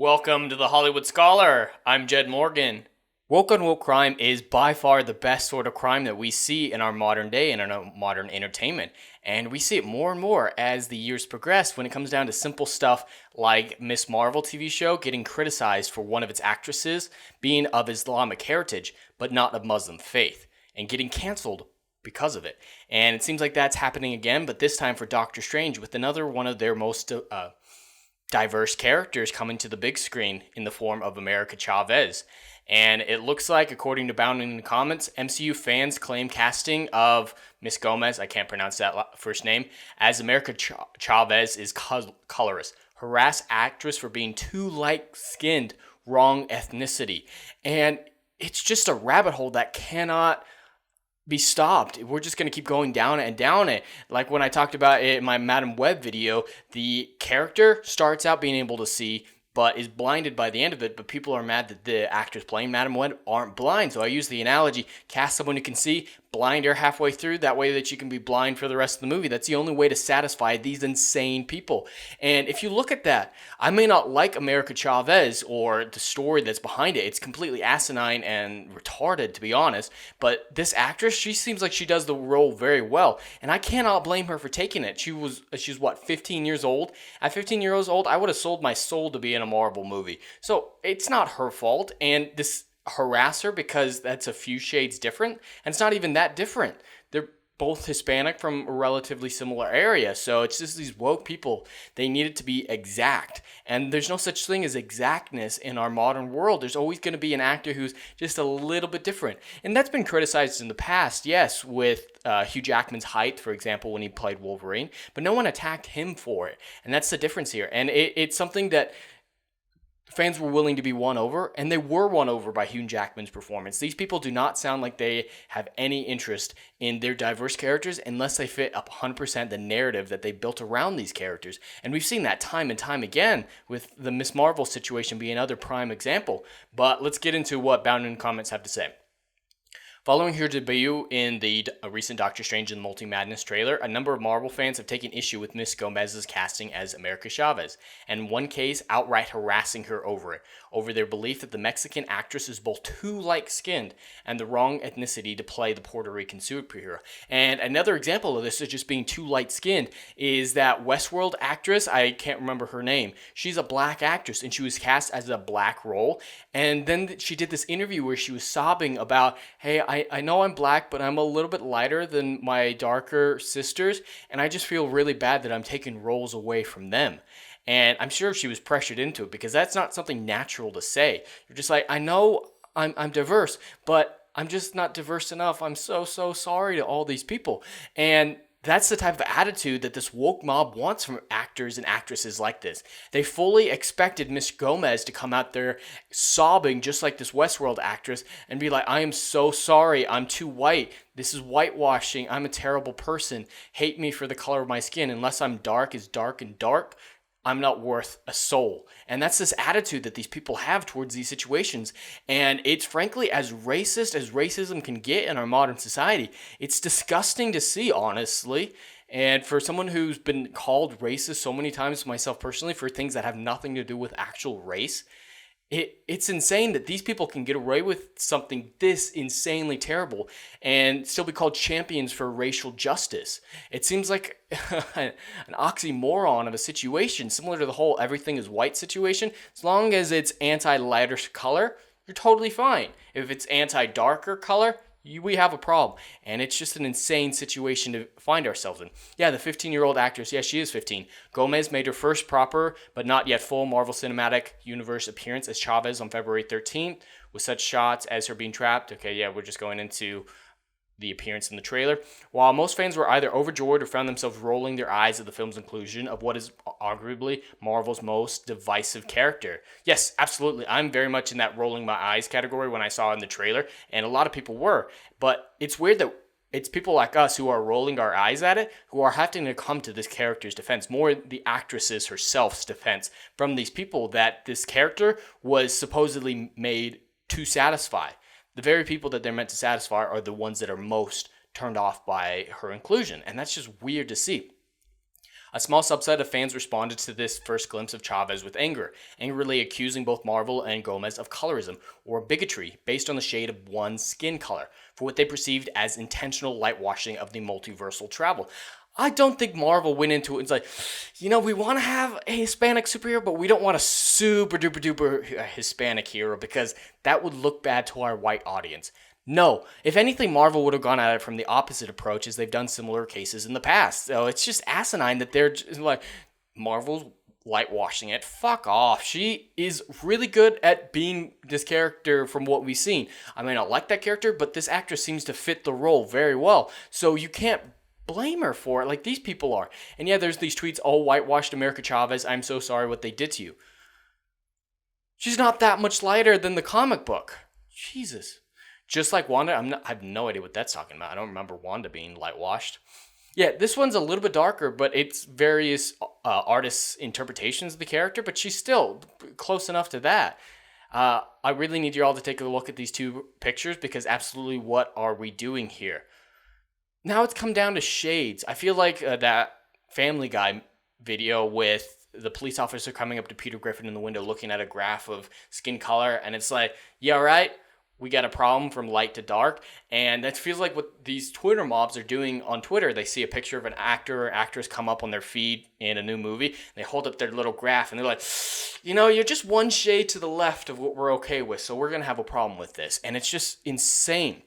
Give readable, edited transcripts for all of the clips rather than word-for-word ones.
Welcome to the Hollywood Scholar. I'm Jed Morgan. Woke on woke crime is by far the best sort of crime that we see in our modern day and in our modern entertainment. And we see it more and more as the years progress when it comes down to simple stuff like Miss Marvel TV show getting criticized for one of its actresses being of Islamic heritage, but not of Muslim faith, and getting canceled because of it. And it seems like that's happening again, but this time for Doctor Strange with another one of their most diverse characters coming to the big screen in the form of America Chavez. And it looks like, according to Bound in the comments, MCU fans claim casting of Miss Gomez, I can't pronounce that first name, as America Chavez is colorist. Harass actress for being too light-skinned, wrong ethnicity. And it's just a rabbit hole that cannot be stopped. We're just going to keep going down it and down it. Like when I talked about it in my Madam Web video, the character starts out being able to see, but is blinded by the end of it, but people are mad that the actors playing Madam Web aren't blind. So I use the analogy, cast someone who can see, blind her halfway through, that way that you can be blind for the rest of the movie. That's the only way to satisfy these insane people. And if you look at that, I may not like America Chavez or the story that's behind it. It's completely asinine and retarded, to be honest. But this actress, she seems like she does the role very well. And I cannot blame her for taking it. She's what, 15 years old? At 15 years old, I would have sold my soul to be in a Marvel movie. So it's not her fault. And this harass her because that's a few shades different, and it's not even that different. They're both Hispanic from a relatively similar area, so it's just these woke people. They need it to be exact, and there's no such thing as exactness in our modern world. There's always going to be an actor who's just a little bit different, and that's been criticized in the past, yes, with Hugh Jackman's height, for example, when he played Wolverine, but no one attacked him for it, and that's the difference here. And it's something that fans were willing to be won over, and they were won over by Hugh Jackman's performance. These people do not sound like they have any interest in their diverse characters unless they fit up 100% the narrative that they built around these characters. And we've seen that time and time again, with the Miss Marvel situation being another prime example. But let's get into what Bound in Comments have to say. Following her debut in the recent Doctor Strange in the Multi-Madness trailer, a number of Marvel fans have taken issue with Miss Gomez's casting as America Chavez, and in one case, outright harassing her over their belief that the Mexican actress is both too light-skinned and the wrong ethnicity to play the Puerto Rican superhero. And another example of this is just being too light-skinned is that Westworld actress, I can't remember her name, she's a black actress, and she was cast as a black role, and then she did this interview where she was sobbing about, hey, I know I'm black, but I'm a little bit lighter than my darker sisters, and I just feel really bad that I'm taking roles away from them. And I'm sure she was pressured into it because that's not something natural to say. You're just like, I know I'm diverse, but I'm just not diverse enough. I'm so sorry to all these people. And that's the type of attitude that this woke mob wants from actors and actresses like this. They fully expected Miss Gomez to come out there sobbing just like this Westworld actress and be like, I am so sorry, I'm too white. This is whitewashing. I'm a terrible person. Hate me for the color of my skin. Unless I'm dark as dark and dark, I'm not worth a soul. And that's this attitude that these people have towards these situations. And it's frankly as racist as racism can get in our modern society. It's disgusting to see, honestly. And for someone who's been called racist so many times, myself personally, for things that have nothing to do with actual race, it's insane that these people can get away with something this insanely terrible and still be called champions for racial justice. It seems like an oxymoron of a situation, similar to the whole everything is white situation. As long as it's anti-lighter color, you're totally fine. If it's anti-darker color, we have a problem. And it's just an insane situation to find ourselves in. Yeah, the 15-year-old actress, yeah, she is 15. Gomez made her first proper, but not yet full Marvel Cinematic Universe appearance as Chavez on February 13th, with such shots as her being trapped. Okay, yeah, we're just going into the appearance in the trailer. While most fans were either overjoyed or found themselves rolling their eyes at the film's inclusion of what is arguably Marvel's most divisive character. Yes, absolutely. I'm very much in that rolling my eyes category when I saw it in the trailer, and a lot of people were. But it's weird that it's people like us who are rolling our eyes at it, who are having to come to this character's defense, more the actress's herself's defense from these people that this character was supposedly made to satisfy. The very people that they're meant to satisfy are the ones that are most turned off by her inclusion. And that's just weird to see. A small subset of fans responded to this first glimpse of Chavez with anger, angrily accusing both Marvel and Gomez of colorism or bigotry based on the shade of one's skin color for what they perceived as intentional whitewashing of the multiversal travel. I don't think Marvel went into it and it's like, we want to have a Hispanic superhero, but we don't want a super duper duper Hispanic hero because that would look bad to our white audience. No, if anything, Marvel would have gone at it from the opposite approach as they've done similar cases in the past. So it's just asinine that they're just like, Marvel's whitewashing it. Fuck off. She is really good at being this character from what we've seen. I may not like that character, but this actress seems to fit the role very well. So you can't blame her for it like these people are. And yeah, there's these tweets, oh, whitewashed America Chavez, I'm so sorry what they did to you. She's not that much lighter than the comic book. Jesus. Just like Wanda, I have no idea what that's talking about. I don't remember Wanda being whitewashed. Yeah, this one's a little bit darker, but it's various artists' interpretations of the character, but she's still close enough to that. I really need you all to take a look at these two pictures because absolutely what are we doing here? Now it's come down to shades. I feel like that Family Guy video with the police officer coming up to Peter Griffin in the window looking at a graph of skin color, and it's like, yeah, right? We got a problem from light to dark. And that feels like what these Twitter mobs are doing on Twitter. They see a picture of an actor or actress come up on their feed in a new movie. They hold up their little graph and they're like, you're just one shade to the left of what we're okay with. So we're going to have a problem with this. And it's just insane.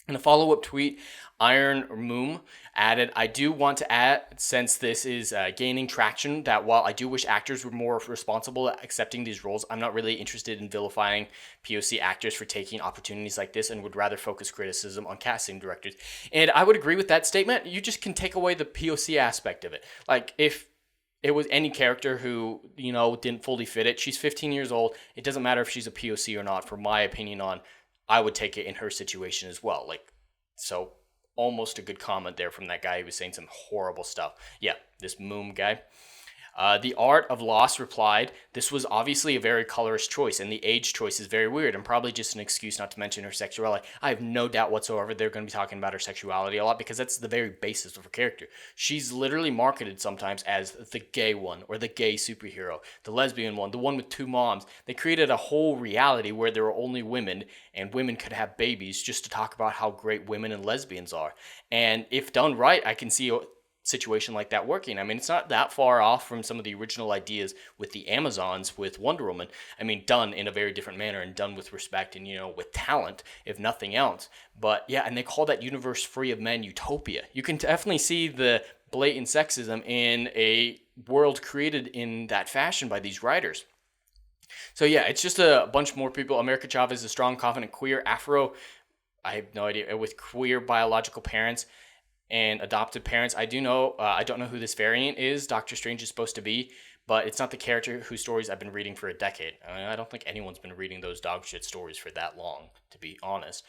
In a follow-up tweet, Iron Moom added, I do want to add, since this is gaining traction, that while I do wish actors were more responsible at accepting these roles, I'm not really interested in vilifying POC actors for taking opportunities like this and would rather focus criticism on casting directors. And I would agree with that statement. You just can take away the POC aspect of it. Like, if it was any character who, didn't fully fit it, she's 15 years old. It doesn't matter if she's a POC or not, for my opinion on, I would take it in her situation as well. So almost a good comment there from that guy who was saying some horrible stuff. Yeah, this Moom guy. The Art of Loss replied, this was obviously a very colorist choice, and the age choice is very weird, and probably just an excuse not to mention her sexuality. I have no doubt whatsoever they're going to be talking about her sexuality a lot, because that's the very basis of her character. She's literally marketed sometimes as the gay one, or the gay superhero, the lesbian one, the one with two moms. They created a whole reality where there were only women, and women could have babies just to talk about how great women and lesbians are. And if done right, I can see situation like that working. I mean, it's not that far off from some of the original ideas with the Amazons with Wonder Woman. I mean, done in a very different manner and done with respect and, with talent, if nothing else. But yeah, and they call that universe free of men Utopia. You can definitely see the blatant sexism in a world created in that fashion by these writers. So yeah, it's just a bunch more people. America Chavez is a strong, confident, queer, Afro, I have no idea, with queer biological parents and adopted parents. I do know, I don't know who this variant is, Doctor Strange is supposed to be, but it's not the character whose stories I've been reading for a decade. I don't think anyone's been reading those dog shit stories for that long, to be honest.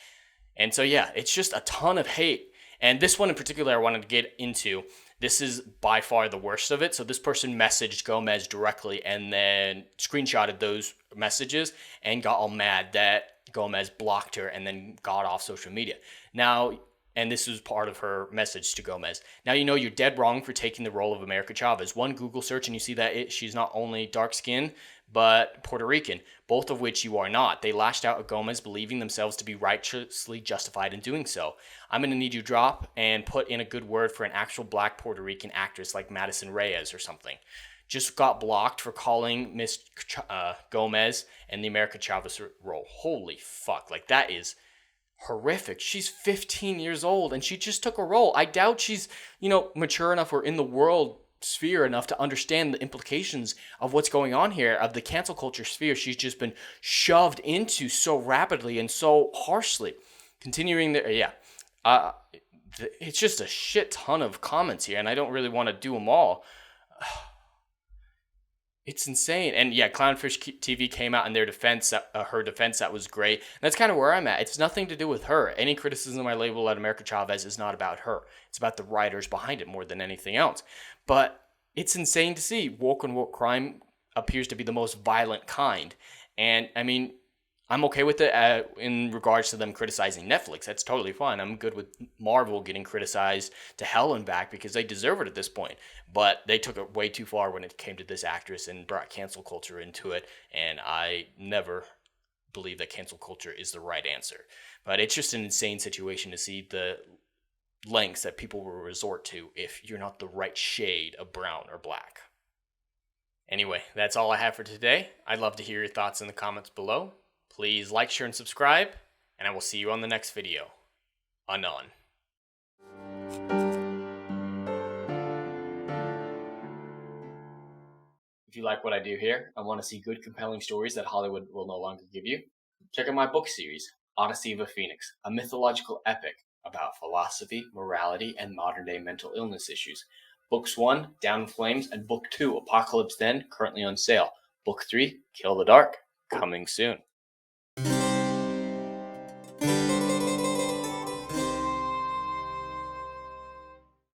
And so yeah, it's just a ton of hate. And this one in particular I wanted to get into. This is by far the worst of it. So this person messaged Gomez directly and then screenshotted those messages and got all mad that Gomez blocked her and then got off social media. Now, and this was part of her message to Gomez. Now you're dead wrong for taking the role of America Chavez. One Google search and you see that she's not only dark-skinned, but Puerto Rican, both of which you are not. They lashed out at Gomez, believing themselves to be righteously justified in doing so. I'm going to need you to drop and put in a good word for an actual black Puerto Rican actress like Madison Reyes or something. Just got blocked for calling Miss Gomez and the America Chavez role. Holy fuck. That is horrific. She's 15 years old and she just took a role. I doubt she's, mature enough or in the world sphere enough to understand the implications of what's going on here, of the cancel culture sphere she's just been shoved into so rapidly and so harshly. Continuing there, it's just a shit ton of comments here and I don't really want to do them all. It's insane. And yeah, Clownfish TV came out in their defense, her defense, that was great. And that's kind of where I'm at. It's nothing to do with her. Any criticism I label at America Chavez is not about her. It's about the writers behind it more than anything else. But it's insane to see woke and woke crime appears to be the most violent kind. And I mean, I'm okay with it in regards to them criticizing Netflix. That's totally fine. I'm good with Marvel getting criticized to hell and back because they deserve it at this point. But they took it way too far when it came to this actress and brought cancel culture into it. And I never believe that cancel culture is the right answer. But it's just an insane situation to see the lengths that people will resort to if you're not the right shade of brown or black. Anyway, that's all I have for today. I'd love to hear your thoughts in the comments below. Please like, share, and subscribe, and I will see you on the next video. Anon. If you like what I do here and want to see good, compelling stories that Hollywood will no longer give you, check out my book series, Odyssey of a Phoenix, a mythological epic about philosophy, morality, and modern-day mental illness issues. Books 1, Down in Flames, and Book 2, Apocalypse Then, currently on sale. Book 3, Kill the Dark, coming soon.